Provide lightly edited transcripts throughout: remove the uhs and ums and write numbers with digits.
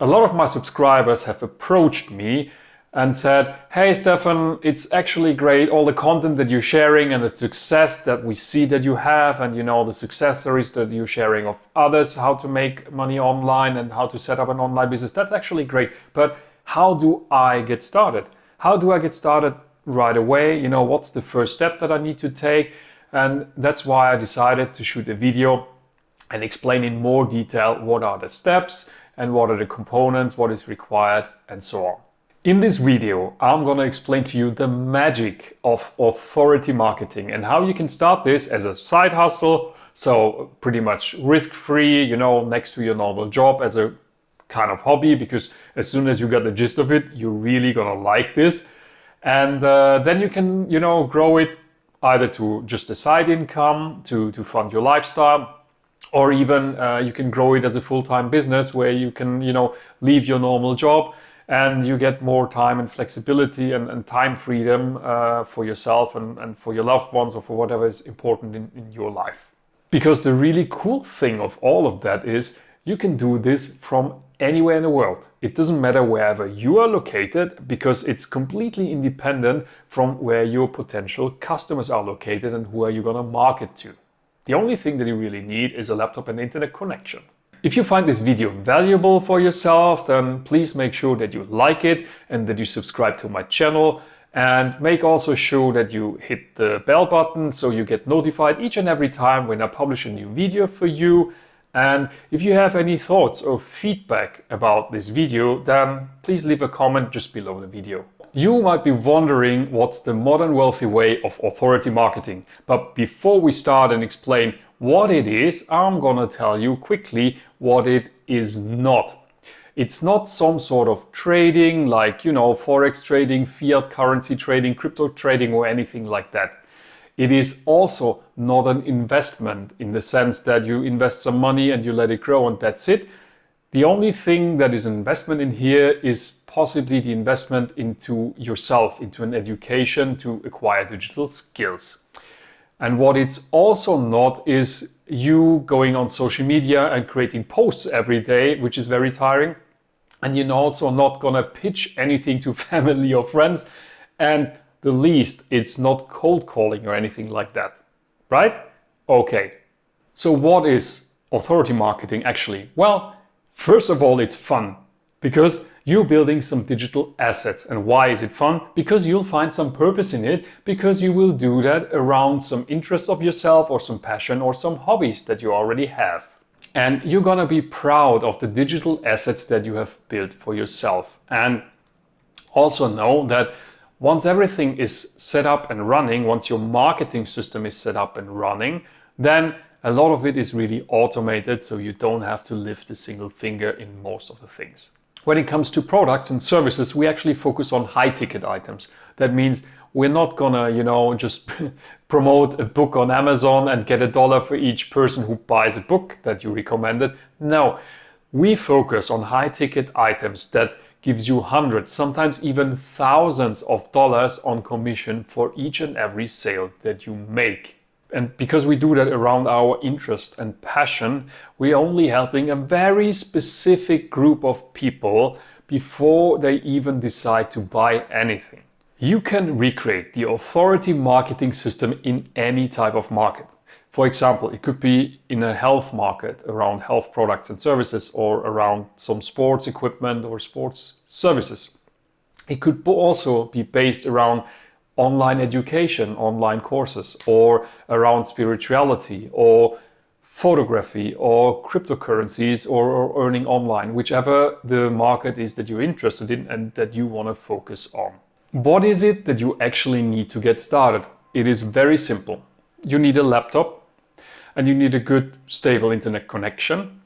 A lot of my subscribers have approached me and said, hey Steffen, it's actually great, all the content that you're sharing and the success that we see that you have, and the success stories that you're sharing of others, how to make money online and how to set up an online business, that's actually great. But how do I get started? How do I get started right away? What's the first step that I need to take? And that's why I decided to shoot a video and explain in more detail what are the steps and what are the components, what is required, and so on. In this video, I'm going to explain to you the magic of authority marketing and how you can start this as a side hustle, so pretty much risk-free, next to your normal job, as a kind of hobby, because as soon as you get the gist of it, you're really going to like this. And then you can, grow it either to just a side income to fund your lifestyle, or even you can grow it as a full-time business where you can, leave your normal job and you get more time and flexibility and time freedom for yourself and for your loved ones, or for whatever is important in your life. Because the really cool thing of all of that is you can do this from anywhere in the world. It doesn't matter wherever you are located, because it's completely independent from where your potential customers are located and who are you going to market to. The only thing that you really need is a laptop and internet connection. If you find this video valuable for yourself, then please make sure that you like it and that you subscribe to my channel, and make also sure that you hit the bell button so you get notified each and every time when I publish a new video for you. And if you have any thoughts or feedback about this video, then please leave a comment just below the video. You might be wondering what's the modern wealthy way of authority marketing. But before we start and explain what it is, I'm gonna tell you quickly what it is not. It's not some sort of trading like, forex trading, fiat currency trading, crypto trading, or anything like that. It is also not an investment in the sense that you invest some money and you let it grow and that's it. The only thing that is an investment in here is possibly the investment into yourself, into an education to acquire digital skills. And what it's also not is you going on social media and creating posts every day, which is very tiring. And you're also not gonna pitch anything to family or friends. And the least, it's not cold calling or anything like that, right? Okay, so what is authority marketing actually? Well, first of all, it's fun because you're building some digital assets. And why is it fun? Because you'll find some purpose in it, because you will do that around some interest of yourself or some passion or some hobbies that you already have. And you're gonna be proud of the digital assets that you have built for yourself. And also know that once everything is set up and running, once your marketing system is set up and running, then a lot of it is really automated, so you don't have to lift a single finger in most of the things. When it comes to products and services, we actually focus on high ticket items. That means we're not gonna, just promote a book on Amazon and get $1 for each person who buys a book that you recommended. No, we focus on high ticket items that gives you hundreds, sometimes even thousands of dollars on commission for each and every sale that you make. And because we do that around our interest and passion, we're only helping a very specific group of people before they even decide to buy anything. You can recreate the authority marketing system in any type of market. For example, it could be in a health market around health products and services, or around some sports equipment or sports services. It could also be based around online education, online courses, or around spirituality, or photography, or cryptocurrencies, or earning online, whichever the market is that you're interested in and that you want to focus on. What is it that you actually need to get started? It is very simple. You need a laptop, and you need a good stable internet connection,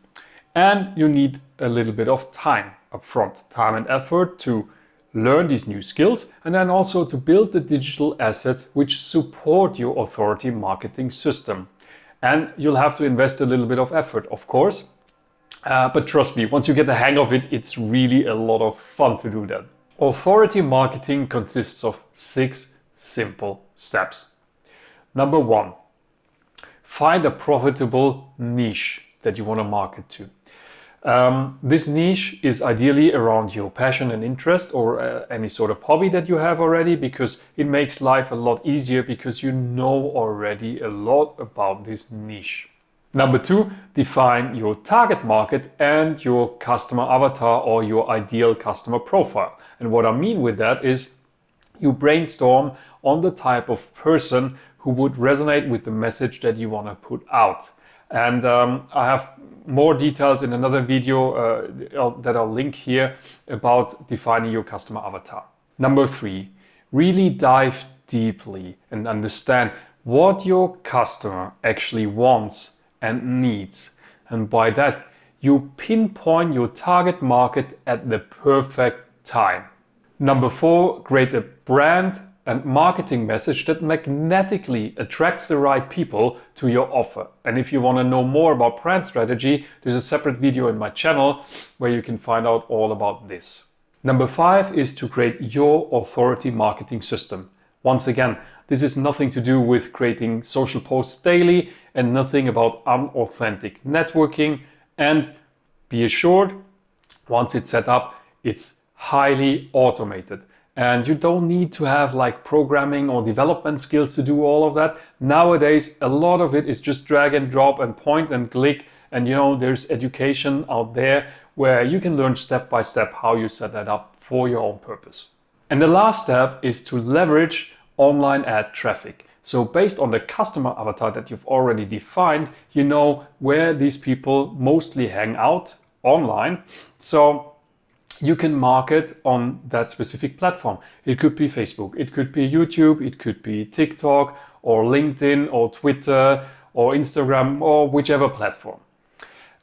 and you need a little bit of time up front, time and effort to learn these new skills, and then also to build the digital assets which support your authority marketing system. And you'll have to invest a little bit of effort, of course, but trust me, once you get the hang of it, it's really a lot of fun to do that. Authority marketing consists of 6 simple steps. Number 1, find a profitable niche that you want to market to. This niche is ideally around your passion and interest, or any sort of hobby that you have already, because it makes life a lot easier because you know already a lot about this niche. Number 2, define your target market and your customer avatar or your ideal customer profile. And what I mean with that is you brainstorm on the type of person who would resonate with the message that you want to put out. And I have more details in another video that I'll link here about defining your customer avatar. Number 3, really dive deeply and understand what your customer actually wants and needs. And by that, you pinpoint your target market at the perfect time. Number 4, create a brand and marketing message that magnetically attracts the right people to your offer. And if you want to know more about brand strategy, there's a separate video in my channel where you can find out all about this. Number 5 is to create your authority marketing system. Once again, this is nothing to do with creating social posts daily and nothing about unauthentic networking. And be assured, once it's set up, it's highly automated. And you don't need to have like programming or development skills to do all of that. Nowadays, a lot of it is just drag and drop and point and click. And there's education out there where you can learn step by step how you set that up for your own purpose. And the last step is to leverage online ad traffic. So based on the customer avatar that you've already defined, you know where these people mostly hang out online. So you can market on that specific platform. It could be Facebook, it could be YouTube, it could be TikTok or LinkedIn or Twitter or Instagram or whichever platform.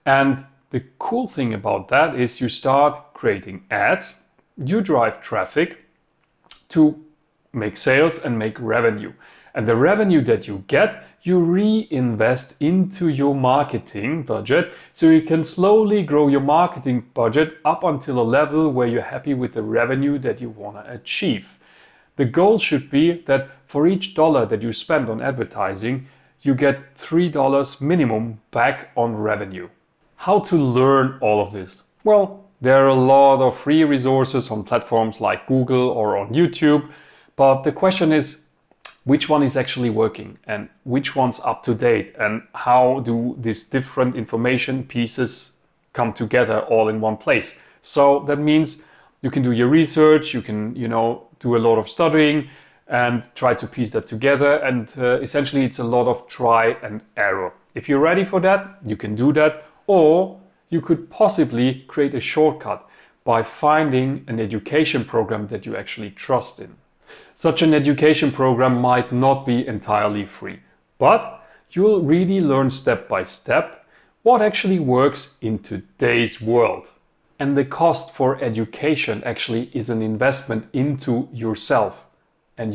And the cool thing about that is you start creating ads, you drive traffic to make sales and make revenue. And the revenue that you get, you reinvest into your marketing budget, so you can slowly grow your marketing budget up until a level where you're happy with the revenue that you want to achieve. The goal should be that for each dollar that you spend on advertising, you get $3 minimum back on revenue. How to learn all of this? Well, there are a lot of free resources on platforms like Google or on YouTube, but the question is, which one is actually working and which one's up to date, and how do these different information pieces come together all in one place? So that means you can do your research, you can do a lot of studying and try to piece that together, and essentially it's a lot of try and error. If you're ready for that, you can do that, or you could possibly create a shortcut by finding an education program that you actually trust in. Such an education program might not be entirely free, but you'll really learn step by step what actually works in today's world. And the cost for education actually is an investment into yourself. And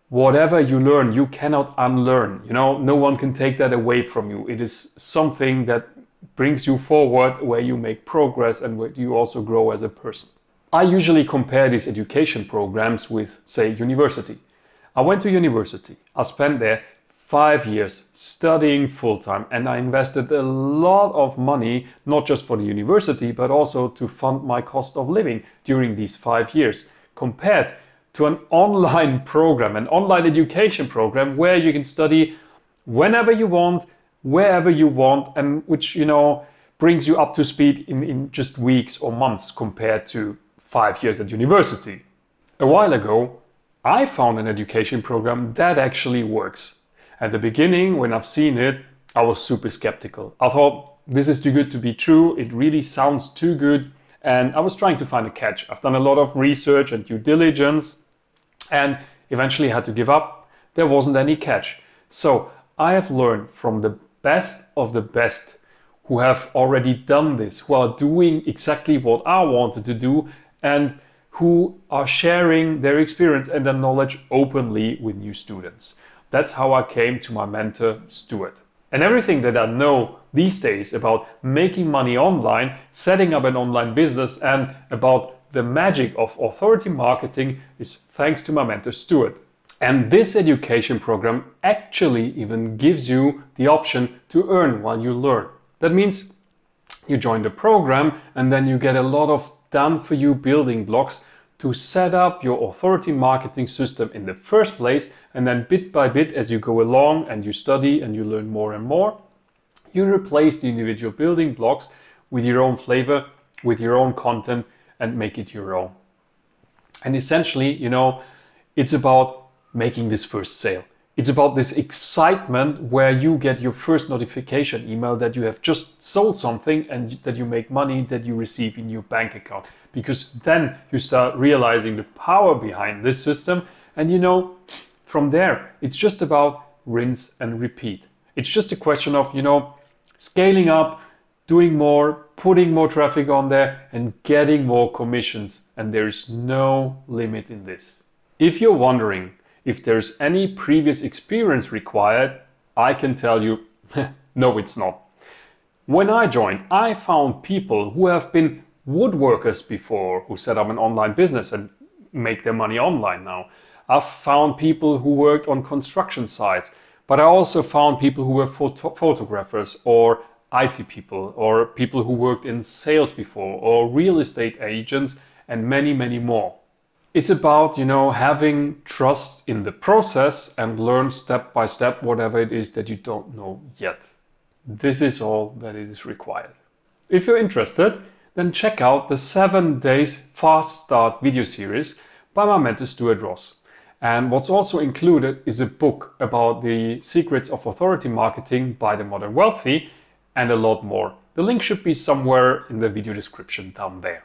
whatever you learn, you cannot unlearn. No one can take that away from you. It is something that brings you forward, where you make progress and where you also grow as a person. I usually compare these education programs with, say, university. I went to university. I spent there 5 years studying full-time, and I invested a lot of money, not just for the university, but also to fund my cost of living during these 5 years, compared to an online program, an online education program where you can study whenever you want, wherever you want, and which, brings you up to speed in just weeks or months compared to 5 years at university. A while ago, I found an education program that actually works. At the beginning, when I've seen it, I was super skeptical. I thought, this is too good to be true. It really sounds too good. And I was trying to find a catch. I've done a lot of research and due diligence and eventually had to give up. There wasn't any catch. So I have learned from the best of the best who have already done this, who are doing exactly what I wanted to do, and who are sharing their experience and their knowledge openly with new students. That's how I came to my mentor, Stuart. And everything that I know these days about making money online, setting up an online business, and about the magic of authority marketing is thanks to my mentor, Stuart. And this education program actually even gives you the option to earn while you learn. That means You join the program and then you get a lot of done for you building blocks to set up your authority marketing system in the first place, and then bit by bit as you go along and you study and you learn more and more, you replace the individual building blocks with your own flavor, with your own content, and make it your own. And essentially, it's about making this first sale. It's about this excitement where you get your first notification email that you have just sold something and that you make money that you receive in your bank account. Because then you start realizing the power behind this system. And from there, it's just about rinse and repeat. It's just a question of, scaling up, doing more, putting more traffic on there and getting more commissions. And there's no limit in this. If you're wondering if there's any previous experience required, I can tell you, no, it's not. When I joined, I found people who have been woodworkers before, who set up an online business and make their money online now. I've found people who worked on construction sites, but I also found people who were photographers or IT people or people who worked in sales before or real estate agents and many, many more. It's about, having trust in the process and learn step by step whatever it is that you don't know yet. This is all that is required. If you're interested, then check out the 7 days Fast Start video series by my mentor Stuart Ross. And what's also included is a book about the secrets of authority marketing by the modern wealthy and a lot more. The link should be somewhere in the video description down there.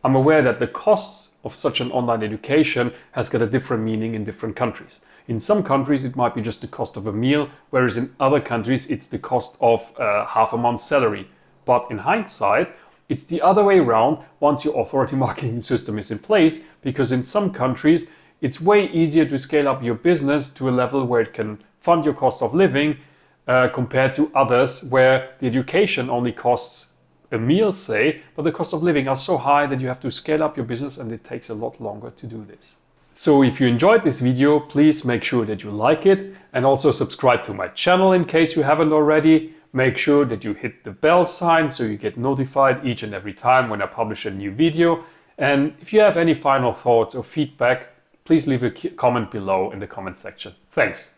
I'm aware that the costs of such an online education has got a different meaning in different countries. In some countries it might be just the cost of a meal, whereas in other countries it's the cost of half a month's salary. But in hindsight, it's the other way around once your authority marketing system is in place, because in some countries it's way easier to scale up your business to a level where it can fund your cost of living compared to others where the education only costs a meal, say, but the cost of living are so high that you have to scale up your business and it takes a lot longer to do this. So if you enjoyed this video, please make sure that you like it and also subscribe to my channel in case you haven't already. Make sure that you hit the bell sign so you get notified each and every time when I publish a new video. And if you have any final thoughts or feedback, please leave a comment below in the comment section. Thanks.